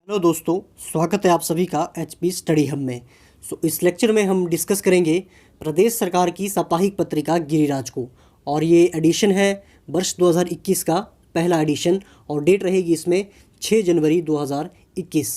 Hello दोस्तों, स्वागत है आप सभी का एचपी स्टडी हब में। इस लेक्चर में हम डिस्कस करेंगे प्रदेश सरकार की साप्ताहिक पत्रिका गिरिराज को। और ये एडिशन है वर्ष 2021 का पहला एडिशन और डेट रहेगी इसमें 6 जनवरी 2021।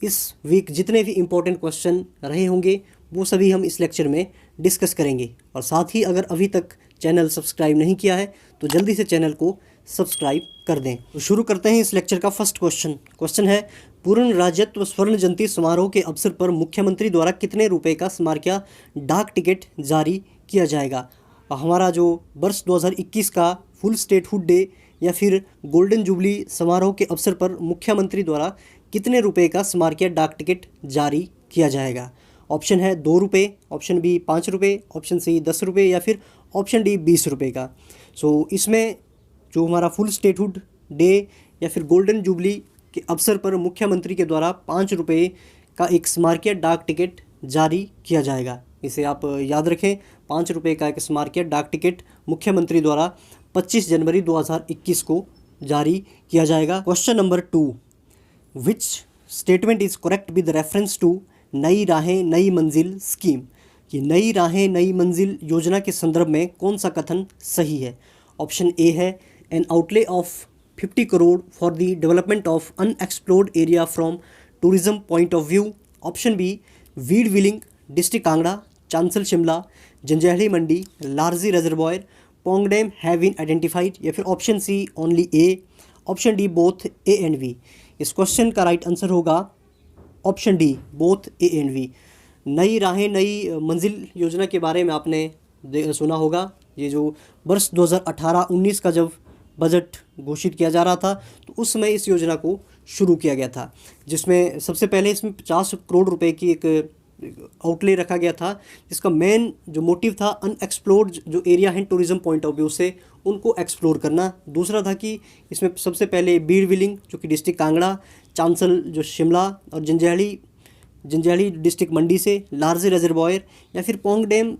इस वीक जितने भी इम्पोर्टेंट क्वेश्चन रहे होंगे वो सभी हम इस लेक्चर में डिस्कस करेंगे। और साथ ही अगर अभी तक चैनल सब्सक्राइब नहीं किया है तो जल्दी से चैनल को सब्सक्राइब कर दें। तो शुरू करते हैं इस लेक्चर का फर्स्ट क्वेश्चन है, पूर्ण राज्यत्व स्वर्ण जयंती समारोह के अवसर पर मुख्यमंत्री द्वारा कितने रुपए का स्मारकीय डाक टिकट जारी किया जाएगा। हमारा जो वर्ष 2021 का फुल स्टेटहुड डे या फिर गोल्डन जुबली समारोह के अवसर पर मुख्यमंत्री द्वारा कितने रुपए का स्मारकीय डाक टिकट जारी किया जाएगा। ऑप्शन है 2 रुपये, ऑप्शन बी 5 रुपये, ऑप्शन सी 10 रुपये या फिर ऑप्शन डी 20 रुपये का। इसमें जो हमारा फुल स्टेटहुड डे या फिर गोल्डन जुबली के अवसर पर मुख्यमंत्री के द्वारा 5 रुपये का एक स्मारकीय डाक टिकट जारी किया जाएगा। इसे आप याद रखें, 5 रुपये का एक स्मारकीय डाक टिकट मुख्यमंत्री द्वारा 25 जनवरी 2021 को जारी किया जाएगा। Question number 2, which statement is correct with reference to नई राहें नई मंजिल स्कीम। ये नई राहें नई मंजिल योजना के संदर्भ में कौन सा कथन सही है। ऑप्शन ए है, an outlay of 50 crore for the development of unexplored area from tourism point of view. Option B, वीड Billing district Kangra, Chanshal Shimla, Janjehli Mandi, Larji reservoir, Pong dam have been identified या फिर option C only A, option D both A and B. इस question का right answer होगा option D both A and B. नई राहें नई मंजिल योजना के बारे में आपने सुना होगा। ये जो वर्ष 2018-19 का जब बजट घोषित किया जा रहा था तो उस समय इस योजना को शुरू किया गया था, जिसमें सबसे पहले इसमें 50 करोड़ रुपए की एक आउटले रखा गया था, जिसका मेन जो मोटिव था अनएक्सप्लोर्ड जो एरिया है टूरिज्म पॉइंट ऑफ व्यू से उनको एक्सप्लोर करना। दूसरा था कि इसमें सबसे पहले बीड़ विलिंग जो कि डिस्ट्रिक्ट कांगड़ा, चांसल जो शिमला और जंजैहली डिस्ट्रिक्ट मंडी से, लार्जे रिजर्वॉयर या फिर पोंग डैम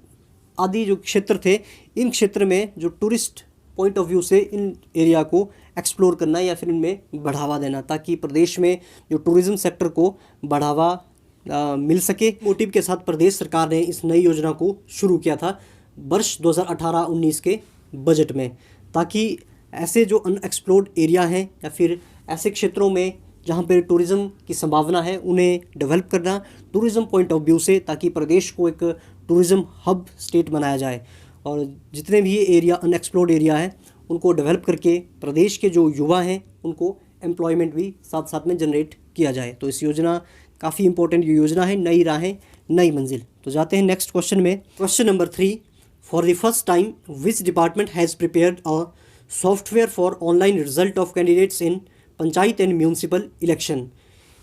आदि जो क्षेत्र थे, इन क्षेत्र में जो टूरिस्ट पॉइंट ऑफ व्यू से इन एरिया को एक्सप्लोर करना या फिर इनमें बढ़ावा देना, ताकि प्रदेश में जो टूरिज़्म सेक्टर को बढ़ावा मिल सके। मोटिव के साथ प्रदेश सरकार ने इस नई योजना को शुरू किया था वर्ष 2018-19 के बजट में, ताकि ऐसे जो अनएक्सप्लोर्ड एरिया हैं या फिर ऐसे क्षेत्रों में जहाँ पर टूरिज़्म की संभावना है उन्हें डेवलप करना टूरिज़्म पॉइंट ऑफ व्यू से, ताकि प्रदेश को एक टूरिज़्म हब स्टेट बनाया जाए। और जितने भी ये एरिया अनएक्सप्लोर्ड एरिया है उनको डेवलप करके प्रदेश के जो युवा हैं उनको एम्प्लॉयमेंट भी साथ साथ में जनरेट किया जाए। तो इस योजना काफ़ी इंपॉर्टेंट योजना है, नई राहें नई मंजिल। तो जाते हैं नेक्स्ट क्वेश्चन में। Question number 3, for the first time which department has prepared a software for online result of candidates in panchayat and municipal election.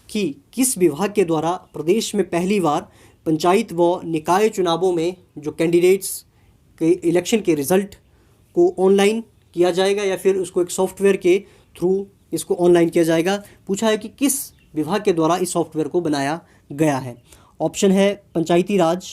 कि किस विभाग के द्वारा प्रदेश में पहली बार पंचायत व निकाय चुनावों में जो कैंडिडेट्स के इलेक्शन के रिज़ल्ट को ऑनलाइन किया जाएगा या फिर उसको एक सॉफ्टवेयर के थ्रू इसको ऑनलाइन किया जाएगा। पूछा है कि किस विभाग के द्वारा इस सॉफ्टवेयर को बनाया गया है। ऑप्शन है पंचायती राज,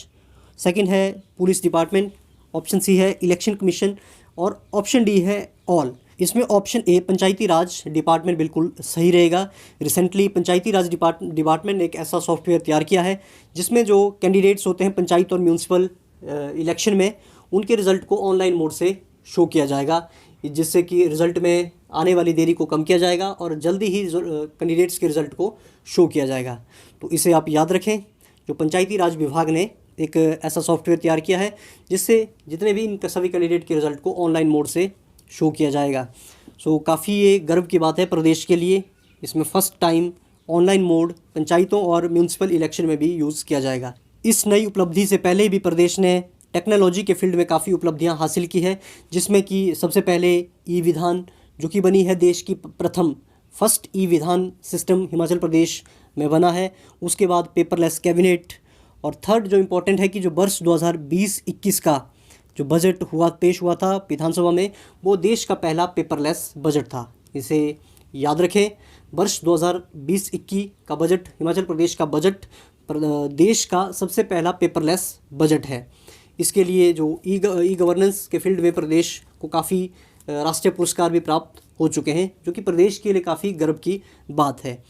सेकंड है पुलिस डिपार्टमेंट, ऑप्शन सी है इलेक्शन कमीशन और ऑप्शन डी है ऑल। इसमें option A Panchayati Raj department बिल्कुल सही रहेगा। रिसेंटली पंचायती राज डिपार्टमेंट ने एक ऐसा सॉफ्टवेयर तैयार किया है जिसमें जो कैंडिडेट्स होते हैं पंचायत और म्यूनसिपल इलेक्शन में उनके रिज़ल्ट को ऑनलाइन मोड से शो किया जाएगा, जिससे कि रिज़ल्ट में आने वाली देरी को कम किया जाएगा और जल्दी ही कैंडिडेट्स के रिज़ल्ट को शो किया जाएगा। तो इसे आप याद रखें, जो पंचायती राज विभाग ने एक ऐसा सॉफ्टवेयर तैयार किया है जिससे जितने भी इन सभी कैंडिडेट के रिज़ल्ट को ऑनलाइन मोड से शो किया जाएगा। काफ़ी ये गर्व की बात है प्रदेश के लिए। इसमें फ़र्स्ट टाइम ऑनलाइन मोड पंचायतों और म्यूनसिपल इलेक्शन में भी यूज़ किया जाएगा। इस नई उपलब्धि से पहले भी प्रदेश ने टेक्नोलॉजी के फील्ड में काफ़ी उपलब्धियां हासिल की है, जिसमें कि सबसे पहले ई विधान जो कि बनी है देश की प्रथम फर्स्ट ई विधान सिस्टम हिमाचल प्रदेश में बना है। उसके बाद पेपरलेस कैबिनेट और थर्ड जो इम्पोर्टेंट है कि जो वर्ष 2020-21 का जो बजट पेश हुआ था विधानसभा में, वो देश का पहला पेपरलेस बजट था। इसे याद रखें, वर्ष 2020-21 का बजट हिमाचल प्रदेश का बजट देश का सबसे पहला पेपरलेस बजट है। इसके लिए जो ई गवर्नेंस के फील्ड में प्रदेश को काफ़ी राष्ट्रीय पुरस्कार भी प्राप्त हो चुके हैं, जो कि प्रदेश के लिए काफ़ी गर्व की बात है।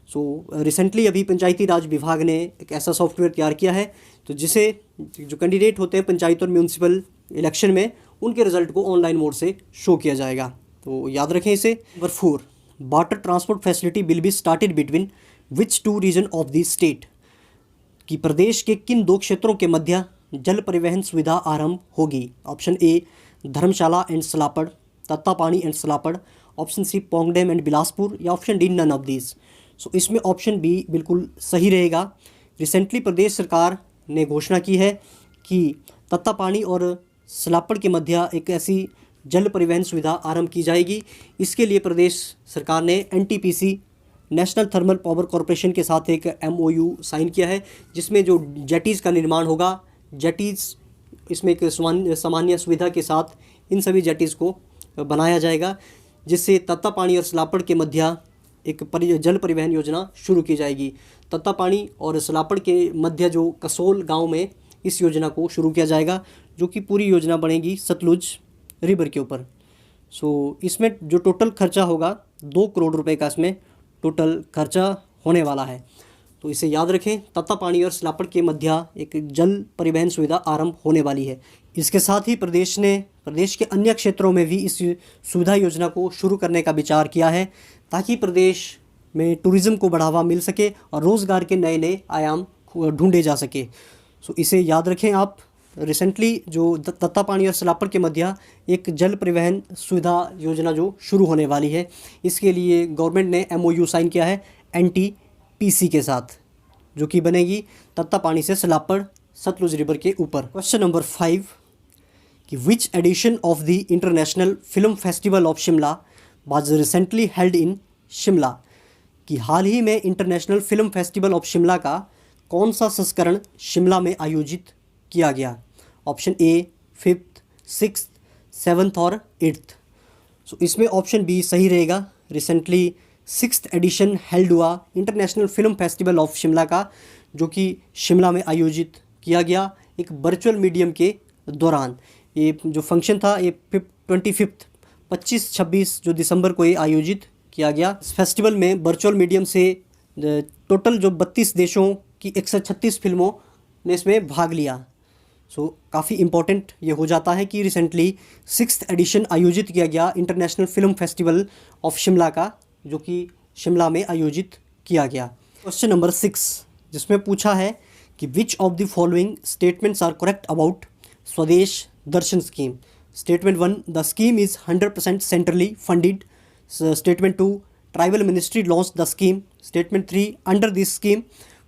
सो रिसेंटली अभी पंचायती राज विभाग ने एक ऐसा सॉफ्टवेयर तैयार किया है तो जिसे जो कैंडिडेट होते हैं पंचायत और म्यूनसिपल इलेक्शन में, उनके रिजल्ट को ऑनलाइन मोड से शो किया जाएगा, तो याद रखें इसे। Number 4, water transport facility will be started between which two region of the state, कि प्रदेश के किन दो क्षेत्रों के मध्य जल परिवहन सुविधा आरंभ होगी। Option A Dharamshala and Salapad, Tattapani and Salapad, option C Pong dam and Bilaspur, या option D none of these. So इसमें ऑप्शन बी बिल्कुल सही रहेगा। रिसेंटली प्रदेश सरकार ने घोषणा की है कि तत्तापानी और सलापड़ के मध्य एक ऐसी जल परिवहन सुविधा आरंभ की जाएगी। इसके लिए प्रदेश सरकार ने NTPC national thermal power corporation के साथ एक MOU साइन किया है, जिसमें जो जेटीज़ का निर्माण होगा, जेटीज़ इसमें एक सामान्य सुविधा के साथ इन सभी जेटीज़ को बनाया जाएगा, जिससे तत्तापानी और सलापड़ के मध्य एक जल परिवहन योजना शुरू की जाएगी। तत्तापानी और सलापड़ के मध्य जो कसोल गांव में इस योजना को शुरू किया जाएगा, जो कि पूरी योजना बनेगी सतलुज रिवर के ऊपर। सो इसमें जो टोटल खर्चा होगा 2 करोड़ रुपए का इसमें टोटल खर्चा होने वाला है, तो इसे याद रखें। तत्तापानी और सलापड़ के मध्य एक जल परिवहन सुविधा आरंभ होने वाली है। इसके साथ ही प्रदेश ने प्रदेश के अन्य क्षेत्रों में भी इस सुविधा योजना को शुरू करने का विचार किया है, ताकि प्रदेश में टूरिज़्म को बढ़ावा मिल सके और रोज़गार के नए नए आयाम ढूंढे जा सके। सो इसे याद रखें आप। रिसेंटली जो तत्तापानी और सलापड़ के मध्य एक जल परिवहन सुविधा योजना जो शुरू होने वाली है, इसके लिए गवर्नमेंट ने MOU साइन किया है NTPC के साथ, जो कि बनेगी तत्तापानी से सलापड़ सतलुज रिवर के ऊपर। क्वेश्चन नंबर 5, कि which edition of the international film festival of Shimla was recently held in Shimla, कि हाल ही में international film festival of Shimla का कौन सा संस्करण शिमला में आयोजित किया गया। Option A 5th, 6th, 7th और 8th। सो इसमें ऑप्शन बी सही रहेगा। रिसेंटली 6th एडिशन हेल्ड हुआ international film festival of Shimla का, जो कि शिमला में आयोजित किया गया एक वर्चुअल मीडियम के दौरान। ये जो फंक्शन था ये 25-26 जो दिसंबर को ये आयोजित किया गया। इस फेस्टिवल में वर्चुअल मीडियम से टोटल जो 32 देशों की 136 फिल्मों ने इसमें भाग लिया। सो काफ़ी इम्पोर्टेंट ये हो जाता है कि रिसेंटली 6th एडिशन आयोजित किया गया international film festival of Shimla का, जो कि शिमला में आयोजित किया गया। क्वेश्चन नंबर 6, जिसमें पूछा है कि which of the following statements are correct about Swadesh Darshan scheme. Statement 1, the scheme is 100% centrally funded. Statement 2, tribal ministry launch the scheme. Statement 3, under this scheme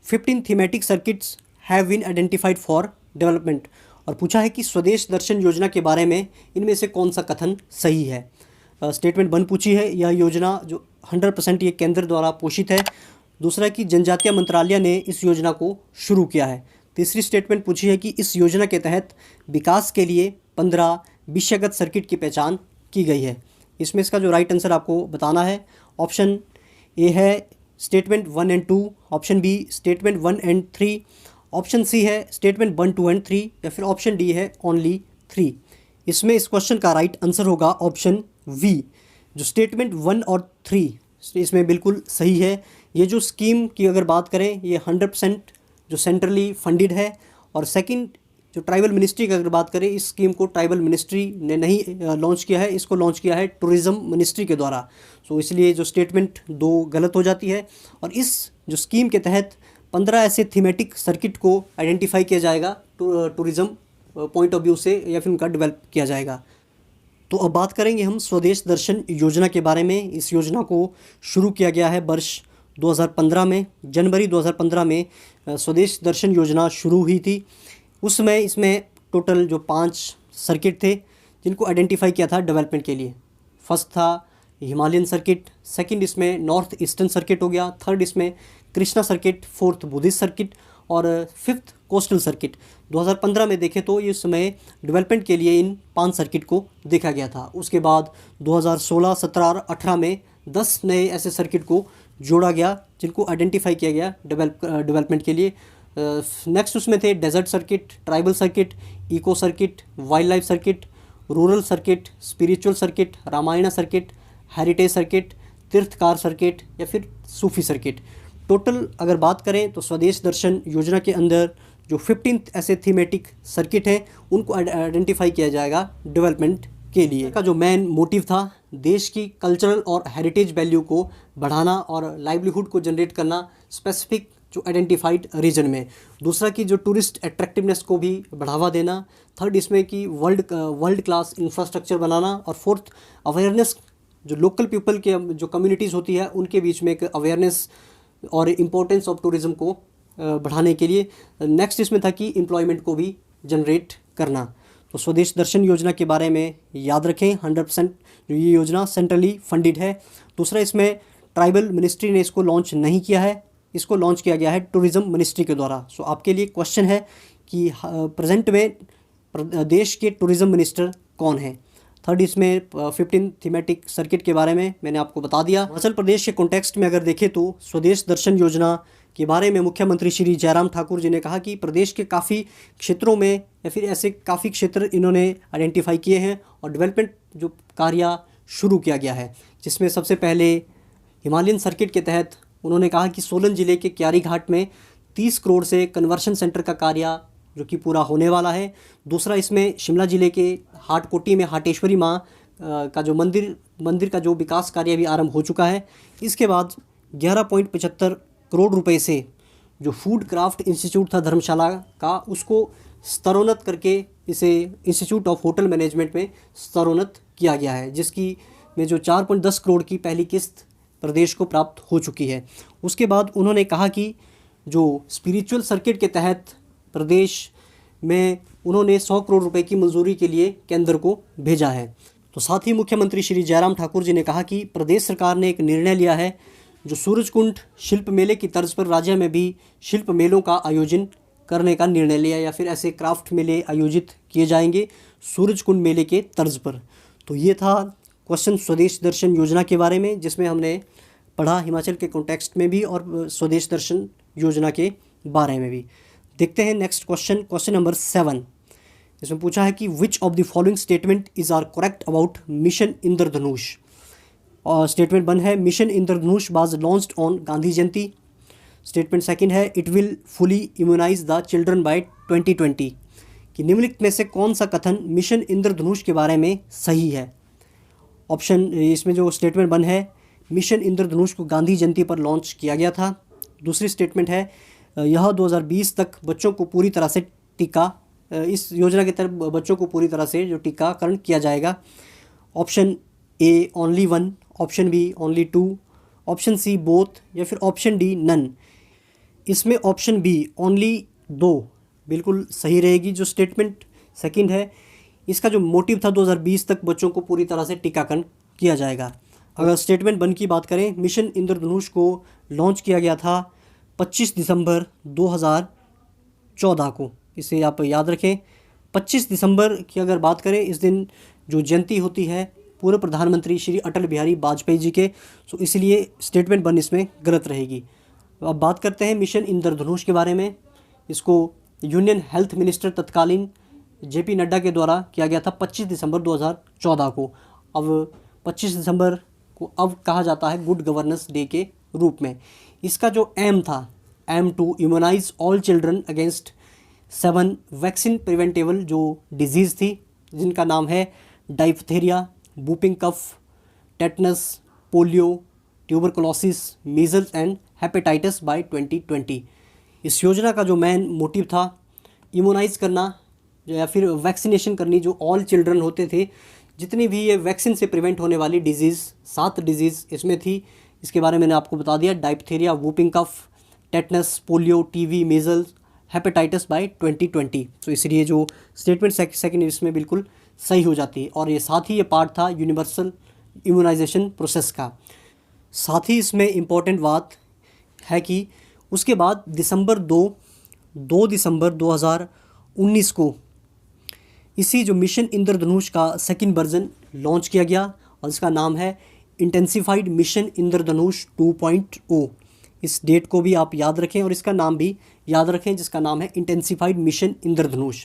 15 thematic circuits have been identified for development. और पूछा है कि स्वदेश दर्शन योजना के बारे में इनमें से कौन सा कथन सही है। स्टेटमेंट 1 पूछी है, यह योजना जो 100% ये केंद्र द्वारा पोषित है। दूसरा कि जनजातीय मंत्रालय ने इस योजना को शुरू किया है। तीसरी स्टेटमेंट पूछी है कि इस योजना के तहत विकास के लिए 15 विषयगत सर्किट की पहचान की गई है। इसमें इसका जो राइट आंसर आपको बताना है, ऑप्शन ए है statement 1 and 2, option B statement 1 and 3, option C है स्टेटमेंट 1, 2 एंड 3, या फिर ऑप्शन डी है ओनली 3। इसमें इस क्वेश्चन का राइट आंसर होगा ऑप्शन वी, जो स्टेटमेंट 1 और 3 इसमें बिल्कुल सही है। ये जो स्कीम की अगर बात करें, ये 100% जो सेंट्रली फंडेड है। और सेकंड जो ट्राइबल मिनिस्ट्री की अगर बात करें, इस स्कीम को ट्राइबल मिनिस्ट्री ने नहीं लॉन्च किया है, इसको लॉन्च किया है टूरिज़्म मिनिस्ट्री के द्वारा। सो इसलिए जो स्टेटमेंट 2 गलत हो जाती है। और इस जो स्कीम के तहत 15 ऐसे थीमेटिक सर्किट को आइडेंटिफाई किया जाएगा टूरिज़्म पॉइंट ऑफ व्यू से, या फिर उनका डेवलप किया जाएगा। तो अब बात करेंगे हम स्वदेश दर्शन योजना के बारे में। इस योजना को शुरू किया गया है वर्ष 2015 में, जनवरी 2015 में स्वदेश दर्शन योजना शुरू हुई थी। उस समय इसमें टोटल जो 5 सर्किट थे जिनको आइडेंटिफाई किया था डेवलपमेंट के लिए। फर्स्ट था हिमालयन सर्किट, सेकंड इसमें नॉर्थ ईस्टर्न सर्किट हो गया, थर्ड इसमें Krishna circuit, fourth Buddhist circuit और फिफ्थ कोस्टल सर्किट। 2015 में देखें तो इस समय डेवलपमेंट के लिए इन 5 सर्किट को देखा गया था। उसके बाद 2016, 17 और 18 में 10 नए ऐसे सर्किट को जोड़ा गया जिनको आइडेंटिफाई किया गया डेवलपमेंट के लिए। नेक्स्ट उसमें थे desert circuit, tribal circuit, eco circuit, wildlife circuit, rural circuit, spiritual circuit, Ramayana circuit, heritage circuit, Tirthankar circuit या फिर सूफी सर्किट। टोटल अगर बात करें तो स्वदेश दर्शन योजना के अंदर जो 15 ऐसे थीमेटिक सर्किट हैं उनको आइडेंटिफाई किया जाएगा डेवलपमेंट के लिए। का जो मेन मोटिव था देश की कल्चरल और हेरिटेज वैल्यू को बढ़ाना और लाइवलीहुड को जनरेट करना स्पेसिफिक जो आइडेंटिफाइड रीजन में। दूसरा कि जो टूरिस्ट अट्रैक्टिवनेस को भी बढ़ावा देना। थर्ड इसमें कि वर्ल्ड क्लास इंफ्रास्ट्रक्चर बनाना। और फोर्थ अवेयरनेस जो लोकल पीपल के जो कम्युनिटीज़ होती है उनके बीच में एक अवेयरनेस और इम्पोर्टेंस ऑफ टूरिज़्म को बढ़ाने के लिए। नेक्स्ट इसमें था कि एम्प्लॉयमेंट को भी जनरेट करना। तो स्वदेश दर्शन योजना के बारे में याद रखें 100% जो ये योजना सेंट्रली फंडेड है। दूसरा इसमें ट्राइबल मिनिस्ट्री ने इसको लॉन्च नहीं किया है, इसको लॉन्च किया गया है टूरिज़्म मिनिस्ट्री के द्वारा। सो आपके लिए क्वेश्चन है कि प्रेजेंट में देश के टूरिज़्म मिनिस्टर कौन है। थर्ड इसमें 15 थीमेटिक सर्किट के बारे में मैंने आपको बता दिया। हिमाचल प्रदेश के कॉन्टेक्स्ट में अगर देखें तो स्वदेश दर्शन योजना के बारे में मुख्यमंत्री श्री जयराम ठाकुर जी ने कहा कि प्रदेश के काफ़ी क्षेत्रों में या फिर ऐसे काफ़ी क्षेत्र इन्होंने आइडेंटिफाई किए हैं और डेवलपमेंट जो कार्य शुरू किया गया है, जिसमें सबसे पहले हिमालयन सर्किट के तहत उन्होंने कहा कि सोलन ज़िले के क्यारी घाट में 30 करोड़ से कन्वर्शन सेंटर का कार्य जो कि पूरा होने वाला है। दूसरा इसमें शिमला ज़िले के हाटकोटी में हाटेश्वरी माँ का जो मंदिर का जो विकास कार्य भी आरंभ हो चुका है। इसके बाद 11.75 करोड़ रुपए से जो फूड क्राफ्ट इंस्टीट्यूट था धर्मशाला का, उसको स्तरोन्नत करके इसे इंस्टीट्यूट ऑफ होटल मैनेजमेंट में स्तरोन्नत किया गया है, जिसकी में जो 4.10 करोड़ की पहली किस्त प्रदेश को प्राप्त हो चुकी है। उसके बाद उन्होंने कहा कि जो स्पिरिचुअल सर्किट के तहत प्रदेश में उन्होंने 100 करोड़ रुपए की मंजूरी के लिए केंद्र को भेजा है। तो साथ ही मुख्यमंत्री श्री जयराम ठाकुर जी ने कहा कि प्रदेश सरकार ने एक निर्णय लिया है जो सूरजकुंड शिल्प मेले की तर्ज पर राज्य में भी शिल्प मेलों का आयोजन करने का निर्णय लिया, या फिर ऐसे क्राफ्ट मेले आयोजित किए जाएंगे सूरजकुंड मेले के तर्ज पर। तो ये था क्वेश्चन स्वदेश दर्शन योजना के बारे में, जिसमें हमने पढ़ा हिमाचल के कॉन्टेक्स्ट में भी और स्वदेश दर्शन योजना के बारे में भी। देखते हैं नेक्स्ट क्वेश्चन, क्वेश्चन नंबर 7। इसमें पूछा है कि which of the following statement is are correct about mission Indradhanush. और स्टेटमेंट 1 है mission Indradhanush was launched on Gandhi Jayanti. Statement 2 है it will fully immunise the children by 2020। कि निम्नलिखित में से कौन सा कथन मिशन इंद्रधनुष के बारे में सही है। ऑप्शन इसमें जो स्टेटमेंट 1 है मिशन इंद्रधनुष को गांधी जयंती पर लॉन्च किया गया था। दूसरी स्टेटमेंट है यह 2020 तक बच्चों को पूरी तरह से इस योजना के तहत बच्चों को पूरी तरह से जो टीकाकरण किया जाएगा। Option A only 1, option B only 2, option C both, या फिर ऑप्शन डी नन। इसमें ऑप्शन बी ओनली 2 बिल्कुल सही रहेगी। जो स्टेटमेंट 2 है इसका जो मोटिव था 2020 तक बच्चों को पूरी तरह से टीकाकरण किया जाएगा। अगर स्टेटमेंट 1 की बात करें, मिशन इंद्रधनुष को लॉन्च किया गया था 25 दिसंबर 2014 को। इसे आप याद रखें। 25 दिसंबर की अगर बात करें, इस दिन जो जयंती होती है पूर्व प्रधानमंत्री श्री अटल बिहारी वाजपेयी जी के, तो इसलिए स्टेटमेंट 1 इसमें गलत रहेगी। अब बात करते हैं मिशन इंद्रधनुष के बारे में। इसको यूनियन हेल्थ मिनिस्टर तत्कालीन जेपी नड्डा के द्वारा किया गया था 25 दिसंबर 2014 को। अब 25 दिसंबर को अब कहा जाता है गुड गवर्नेंस डे के रूप में। इसका जो एम था, aim to immunise all children against 7 vaccine preventable जो डिजीज़ थी, जिनका नाम है diphtheria, whooping cough, tetanus, polio, tuberculosis, measles and hepatitis by 2020। इस योजना का जो मेन मोटिव था इम्यूनाइज करना या फिर वैक्सीनेशन करनी जो ऑल चिल्ड्रन होते थे, जितनी भी ये वैक्सीन से प्रिवेंट होने वाली डिजीज़ 7 डिजीज़ इसमें थी। इसके बारे में मैंने आपको बता दिया, diphtheria, whooping cough, tetanus, polio, TV, measles, hepatitis by 2020। तो इसलिए जो स्टेटमेंट 2 इसमें बिल्कुल सही हो जाती है। और ये साथ ही ये पार्ट था यूनिवर्सल इम्यूनाइजेशन प्रोसेस का। साथ ही इसमें इम्पॉर्टेंट बात है कि उसके बाद दिसंबर 2 दिसंबर 2019 को इसी जो मिशन इंद्रधनुष का 2nd वर्जन लॉन्च किया गया, और इसका नाम है इंटेंसिफाइड मिशन इंद्रधनुष 2.0। इस डेट को भी आप याद रखें और इसका नाम भी याद रखें, जिसका नाम है इंटेंसिफाइड मिशन इंद्रधनुष।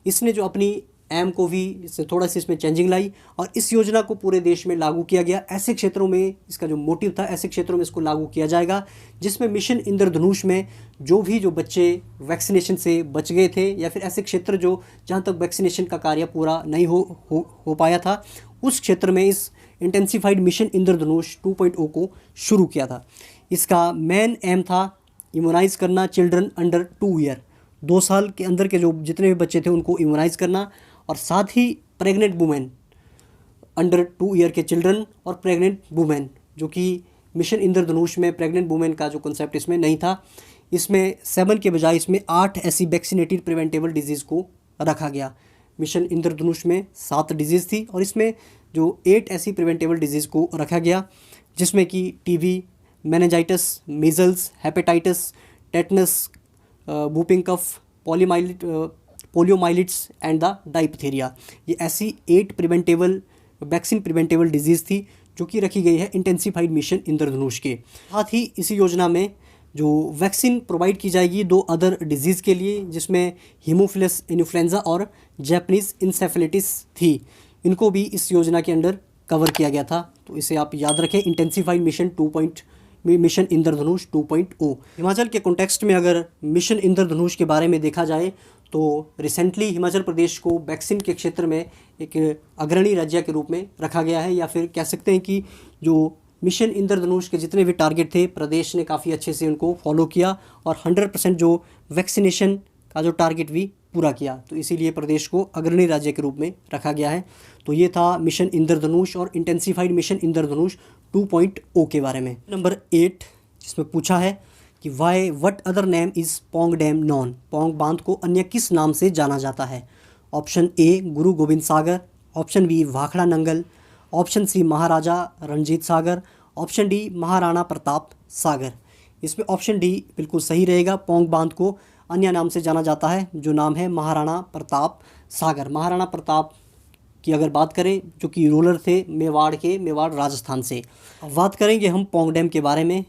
इसने जो अपनी एम को भी इससे थोड़ा सा इसमें चेंजिंग लाई और इस योजना को पूरे देश में लागू किया गया। ऐसे क्षेत्रों में इसका जो मोटिव था, ऐसे क्षेत्रों में इसको लागू किया जाएगा जिसमें मिशन इंद्रधनुष में जो बच्चे वैक्सीनेशन से बच गए थे या फिर ऐसे क्षेत्र जो जहाँ तक वैक्सीनेशन का कार्य पूरा नहीं हो पाया था, उस क्षेत्र में इस इंटेंसिफाइड मिशन इंद्रधनुष 2.0 को शुरू किया था। इसका मेन एम था इम्यूनाइज़ करना चिल्ड्रन अंडर 2 ईयर, 2 साल के अंदर के जो जितने भी बच्चे थे उनको इम्यूनाइज़ करना, और साथ ही प्रेग्नेंट वुमेन अंडर 2 ईयर के चिल्ड्रन और प्रेग्नेंट वुमेन, जो कि मिशन इंद्रधनुष में प्रेग्नेंट वुमेन का जो कॉन्सेप्ट इसमें नहीं था। इसमें 7 के बजाय इसमें 8 ऐसी वैक्सीनेटेड प्रिवेंटेबल डिजीज़ को रखा गया। मिशन इंद्रधनुष में 7 डिजीज़ थी और इसमें जो 8 ऐसी प्रिवेंटेबल डिजीज़ को रखा गया, जिसमें कि TB, meningitis, measles, hepatitis, tetanus, whooping cough, poliomyelitis and the diphtheria. ये ऐसी 8 वैक्सीन प्रिवेंटेबल डिजीज़ थी जो कि रखी गई है इंटेंसिफाइड मिशन इंद्रधनुष के। साथ ही इसी योजना में जो वैक्सीन प्रोवाइड की जाएगी 2 अदर डिजीज़ के लिए, जिसमें हीमोफिलस इन्फ्लुएंजा और जैपनीज़ इंसेफेलाइटिस थी। इनको भी इस योजना के अंडर कवर किया गया था। तो इसे आप याद रखें, इंटेंसिफाइड मिशन इंद्रधनुष 2.0। हिमाचल के कॉन्टेक्स्ट में अगर मिशन इंद्रधनुष के बारे में देखा जाए तो रिसेंटली हिमाचल प्रदेश को वैक्सीन के क्षेत्र में एक अग्रणी राज्य के रूप में रखा गया है, या फिर कह सकते हैं कि जो मिशन इंद्रधनुष के जितने भी टारगेट थे प्रदेश ने काफ़ी अच्छे से उनको फॉलो किया और 100% जो वैक्सीनेशन का जो टारगेट भी पूरा किया। तो इसीलिए प्रदेश को अग्रणी राज्य के रूप में रखा गया है। तो ये था मिशन इंद्रधनुष और इंटेंसिफाइड मिशन इंद्रधनुष 2.0 के बारे में। नंबर 8 जिसमें पूछा है कि why what other name is Pong dam non, Pong बांध को अन्य किस नाम से जाना जाता है। Option A Guru Gobind Sagar, option B Bhakra Nangal, option C Maharaja Ranjit Sagar, option D Maharana Pratap Sagar. इसमें ऑप्शन डी बिल्कुल सही रहेगा। पौंग बांध को अन्य नाम से जाना जाता है जो नाम है महाराणा प्रताप सागर। महाराणा प्रताप की अगर बात करें, जो कि रूलर थे मेवाड़ राजस्थान से। अब बात करेंगे हम पौंग डैम के बारे में,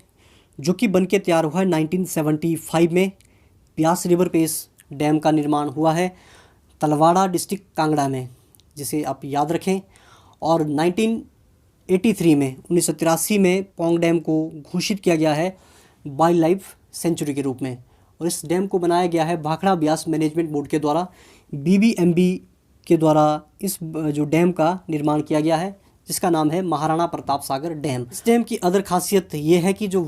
जो कि बन के तैयार हुआ है 1975 में। ब्यास रिवर पे इस डैम का निर्माण हुआ है तलवाड़ा डिस्ट्रिक्ट कांगड़ा में, जिसे आप याद रखें। और 1983 में पौंग डैम को घोषित किया गया है वाइल्ड लाइफ सेंचुरी के रूप में। और इस डैम को बनाया गया है भाखड़ा ब्यास मैनेजमेंट बोर्ड के द्वारा, BBMB के द्वारा इस जो डैम का निर्माण किया गया है, जिसका नाम है महाराणा प्रताप सागर डैम। इस डैम की अदर खासियत ये है कि जो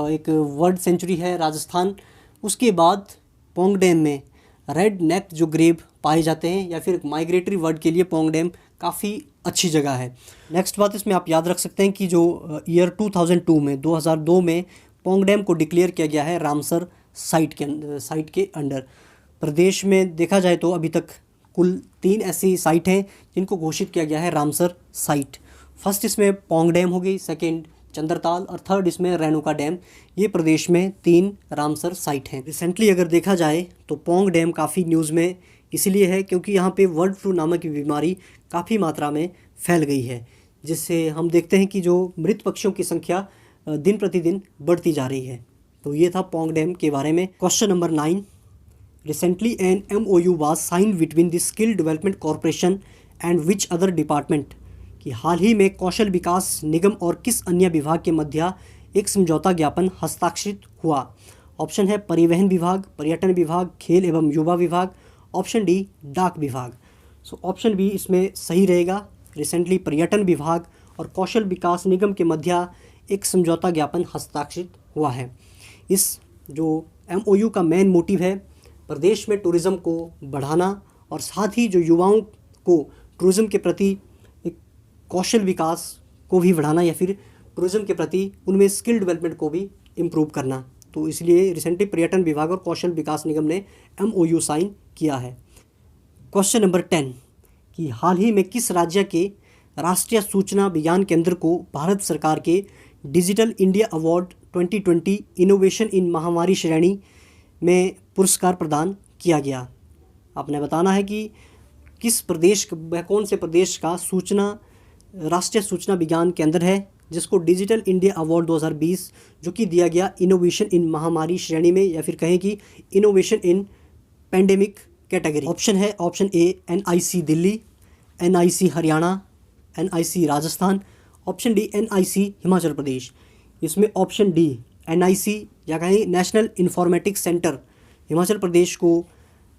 एक वर्ल्ड सेंचुरी है राजस्थान, उसके बाद पौंग डैम में रेड नेक जो ग्रेब पाए जाते हैं, या फिर माइग्रेटरी बर्ड के लिए पौंग डैम काफ़ी अच्छी जगह है। नेक्स्ट बात इसमें आप याद रख सकते हैं कि जो ईयर 2002 में पौंग डैम को डिक्लेयर किया गया है रामसर साइट के अंडर। प्रदेश में देखा जाए तो अभी तक कुल 3 ऐसी साइट हैं जिनको घोषित किया गया है रामसर साइट। फर्स्ट इसमें पौंग डैम हो गई, सेकेंड चंद्रताल और थर्ड इसमें रेणुका डैम। ये प्रदेश में 3 रामसर साइट हैं। रिसेंटली अगर देखा जाए तो पौंग डैम काफ़ी न्यूज़ में इसलिए है क्योंकि यहाँ पे बर्ड फ्लू नामक बीमारी काफ़ी मात्रा में फैल गई है, जिससे हम देखते हैं कि जो मृत पक्षियों की संख्या दिन प्रतिदिन बढ़ती जा रही है। तो ये था पौंग डैम के बारे में। Question number 9, recently an MOU was sign between the skill development corporation and which other department, कि हाल ही में कौशल विकास निगम और किस अन्य विभाग के मध्य एक समझौता ज्ञापन हस्ताक्षरित हुआ। ऑप्शन है परिवहन विभाग, पर्यटन विभाग, खेल एवं युवा विभाग, ऑप्शन डी डाक विभाग। सो ऑप्शन बी इसमें सही रहेगा। रिसेंटली पर्यटन विभाग और कौशल विकास निगम के मध्य एक समझौता ज्ञापन हस्ताक्षरित हुआ है। इस जो MOU का मेन मोटिव है प्रदेश में टूरिज़्म को बढ़ाना और साथ ही जो युवाओं को टूरिज़्म के प्रति एक कौशल विकास को भी बढ़ाना, या फिर टूरिज़्म के प्रति उनमें स्किल डेवलपमेंट को भी इम्प्रूव करना। तो इसलिए रिसेंटली पर्यटन विभाग और कौशल विकास निगम ने MOU साइन किया है। क्वेश्चन नंबर 10, कि हाल ही में किस राज्य के राष्ट्रीय सूचना विज्ञान केंद्र को भारत सरकार के digital India award 2020 innovation in महामारी श्रेणी में पुरस्कार प्रदान किया गया। आपने बताना है कि कौन से प्रदेश का राष्ट्रीय सूचना विज्ञान केंद्र है जिसको डिजिटल इंडिया अवार्ड 2020 जो कि दिया गया इनोवेशन इन महामारी श्रेणी में, या फिर कहें कि innovation in pandemic category. Option है option A NIC Delhi, NIC Haryana, NIC Rajasthan, option D NIC Himachal Pradesh. इसमें ऑप्शन डी NIC या कहें national informatics centre Himachal Pradesh को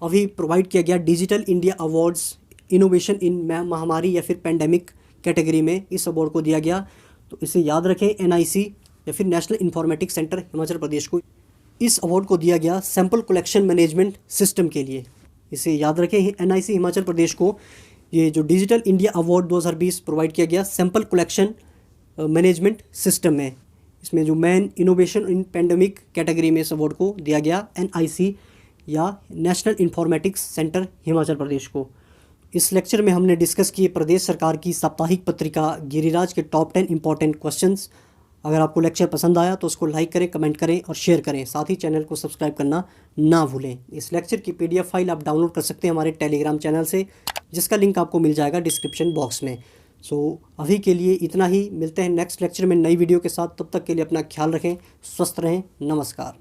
अभी प्रोवाइड किया गया digital India awards innovation in महामारी या फिर पेंडेमिक कैटेगरी में इस अवार्ड को दिया गया। तो इसे याद रखें, NIC या फिर national informatics centre Himachal Pradesh को इस अवार्ड को दिया गया सैंपल कलेक्शन मैनेजमेंट सिस्टम के लिए। इसे याद रखें, NIC हिमाचल प्रदेश को ये जो डिजिटल इंडिया अवार्ड 2020 प्रोवाइड किया गया सैंपल कलेक्शन मैनेजमेंट सिस्टम में। इसमें जो man innovation in pandemic category में इस अवार्ड को दिया गया NIC या national informatics centre Himachal Pradesh को। इस लेक्चर में हमने डिस्कस किए प्रदेश सरकार की साप्ताहिक पत्रिका गिरिराज के टॉप 10 इंपॉर्टेंट क्वेश्चंस। अगर आपको लेक्चर पसंद आया तो उसको लाइक करें, कमेंट करें और शेयर करें। साथ ही चैनल को सब्सक्राइब करना ना भूलें। इस लेक्चर की PDF फाइल आप डाउनलोड कर सकते हैं हमारे टेलीग्राम चैनल से, जिसका लिंक आपको मिल जाएगा डिस्क्रिप्शन बॉक्स में। अभी के लिए इतना ही। मिलते हैं नेक्स्ट लेक्चर में नई वीडियो के साथ। तब तक के लिए अपना ख्याल रखें, स्वस्थ रहें। नमस्कार।